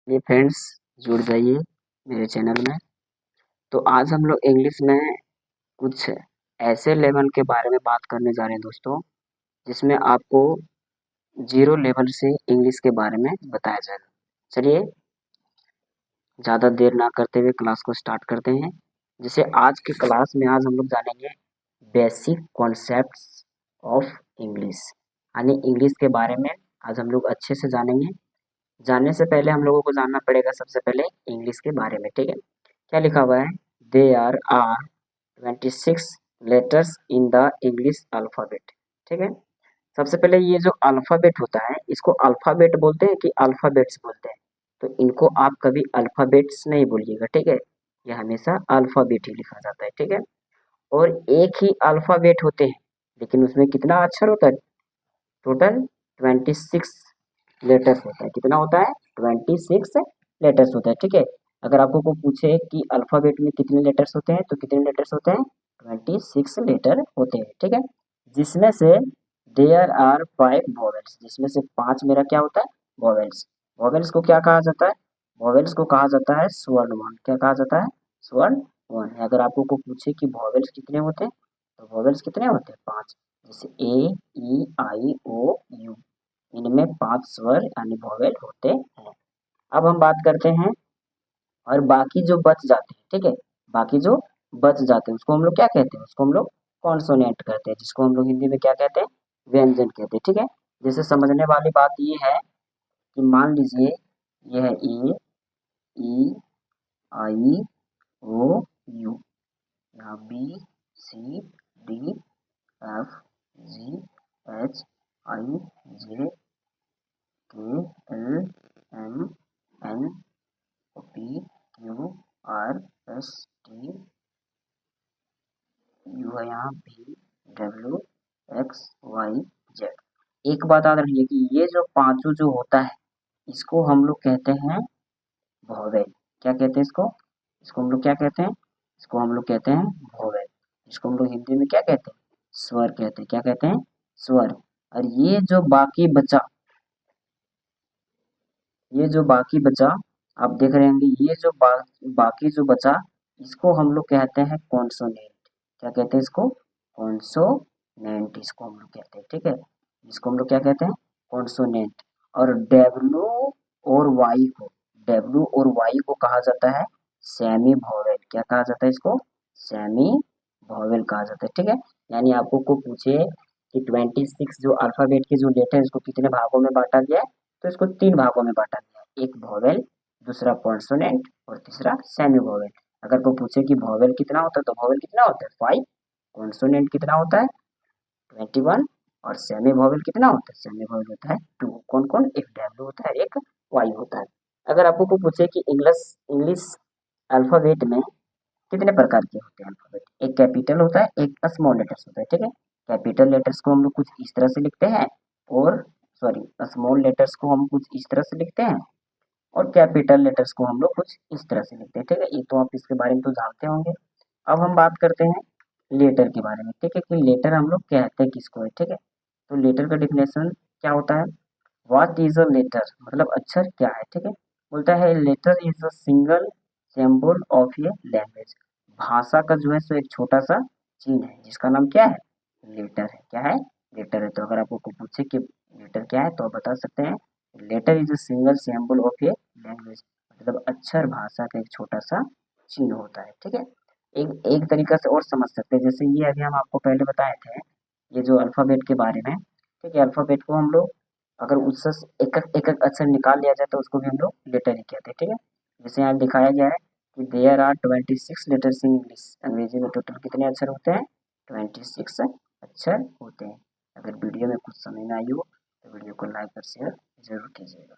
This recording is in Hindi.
ये फ्रेंड्स जुड़ जाइए मेरे चैनल में। तो आज हम लोग इंग्लिश में कुछ ऐसे लेवल के बारे में बात करने जा रहे हैं दोस्तों, जिसमें आपको जीरो लेवल से इंग्लिश के बारे में बताया जाएगा। चलिए ज़्यादा देर ना करते हुए क्लास को स्टार्ट करते हैं। जैसे आज की क्लास में आज हम लोग जानेंगे बेसिक कॉन्सेप्ट्स ऑफ इंग्लिश, यानी इंग्लिश के बारे में आज हम लोग अच्छे से जानेंगे। जानने से पहले हम लोगों को जानना पड़ेगा सबसे पहले इंग्लिश के बारे में, ठीक है। क्या लिखा हुआ है? There are 26 letters in the English alphabet, ठीक है। सबसे पहले ये जो अल्फ़ाबेट होता है इसको अल्फ़ाबेट बोलते हैं कि अल्फ़ाबेट्स बोलते हैं, तो इनको आप कभी अल्फ़ाबेट्स नहीं बोलिएगा, ठीक है। ये हमेशा अल्फ़ाबेट ही लिखा जाता है, ठीक है। और एक ही अल्फ़ाबेट होते हैं, लेकिन उसमें कितना अक्षर होता है? टोटल 26 लेटर्स होता है। कितना होता है? 26 लेटर्स होता है, ठीक है। अगर आपको कोई पूछे कि अल्फ़ाबेट में कितने लेटर्स होते हैं, तो कितने लेटर्स होते हैं? 26 लेटर होते हैं, ठीक है। जिसमें से देयर आर 5 वोवेल्स, जिसमें से 5 मेरा क्या होता है? वोवेल्स। वोवेल्स को क्या कहा जाता है? वोवेल्स को कहा जाता है स्वरवर्ण। क्या कहा जाता है? स्वरवर्ण। अगर आपको कोई पूछे कि वोवेल्स कितने होते हैं, तो वोवेल्स कितने होते हैं? 5। जैसे ए, ई, आई, ओ, यू, इनमें 5 स्वर यानी वोवेल होते हैं। अब हम बात करते हैं और बाकी जो बच जाते हैं, ठीक है, बाकी जो बच जाते हैं उसको हम लोग क्या कहते हैं? उसको हम लोग कॉन्सोनेंट कहते हैं, जिसको हम लोग हिंदी में क्या कहते हैं? व्यंजन कहते हैं, ठीक है। जैसे समझने वाली बात ये है कि मान लीजिए यह है A, E, I, O, U, यहाँ B, C, D, F, G, H, I, J, K, L, M, N, P, Q, R, S, T, U है यहाँ P, W, X, Y, Z. एक बात याद रखिए कि ये जो पांचों जो होता है इसको हम लोग कहते हैं वोवेल। क्या कहते हैं इसको? इसको हम लोग क्या कहते हैं? इसको हम लोग कहते हैं वोवेल। इसको हम लोग हिंदी में क्या कहते हैं? स्वर कहते हैं। क्या कहते हैं? स्वर। और ये जो बाकी बचा आप देख रहे होंगे, ये जो बाकी जो बचा इसको हम लोग कहते हैं कॉन्सोनेंट। क्या कहते हैं इसको? कॉन्सोनेंट इसको हम लोग कहते हैं, ठीक है। इसको हम लोग क्या कहते हैं? कॉन्सोनेंट। और डब्ल्यू और वाई को कहा जाता है सेमी वोवेल। क्या कहा जाता है इसको? सेमी वोवेल कहा जाता है, ठीक है। यानी आपको को पूछे कि 26 जो अल्फाबेट के जो लेटर है इसको कितने भागों में बांटा गया है, तो इसको 3 भागों में बांटा गया है। एक वोवेल, दूसरा कॉन्सोनेंट और तीसरा सेमी वोवेल। अगर कोई पूछे कि वोवेल कितना होता है, तो वोवेल कितना होता है? 5। कॉन्सोनेंट कितना होता है? 21। और सेमी वोवेल कितना होता है? सेमी वोवेल होता है 2। कौन कौन? एक डब्ल्यू होता है, एक वाई होता है। अगर आपको कोई पूछे कि इंग्लिश इंग्लिश अल्फाबेट में कितने प्रकार के होते हैं अल्फाबेट? एक कैपिटल होता है, एक स्मॉल लेटर्स होता है, ठीक है। कैपिटल लेटर्स को हम लोग कुछ इस तरह से लिखते हैं, और सॉरी स्मॉल लेटर्स को हम कुछ इस तरह से लिखते हैं, और कैपिटल लेटर्स को हम लोग कुछ इस तरह से लिखते हैं, ठीक है। ये तो आप इसके बारे में तो जानते होंगे। अब हम बात करते हैं लेटर के बारे में, ठीक है, कि लेटर हम लोग कहते हैं किसको है, ठीक है। तो लेटर का डिफिनेशन क्या होता है? व्हाट इज अ लेटर, मतलब अक्षर क्या है, ठीक है। बोलता है letter is a single symbol of a language. भाषा का जो है सो एक छोटा सा चिन्ह है, जिसका नाम क्या है? लेटर है। क्या है? लेटर है। तो अगर आपको कोई पूछे कि लेटर क्या है, तो आप बता सकते हैं letter is a single symbol of a language, मतलब अक्षर भाषा का एक छोटा सा चिन्ह होता है, ठीक है। एक एक तरीका से और समझ सकते हैं, जैसे ये अभी हम आपको पहले बताए थे, ये जो अल्फाबेट के बारे में, ठीक है। अल्फाबेट को हम लोग अगर उससे एक एक अक्षर निकाल लिया जाए तो उसको भी हम लोग लेटर ही कहते हैं, ठीक है। जैसे यहाँ दिखाया गया है कि there are 26 letters in English. अंग्रेजी में टोटल कितने अक्षर होते हैं? 26 अक्षर होते हैं। अगर वीडियो में कुछ समझ में आई हो तो वीडियो को लाइक और शेयर जरूर कीजिएगा।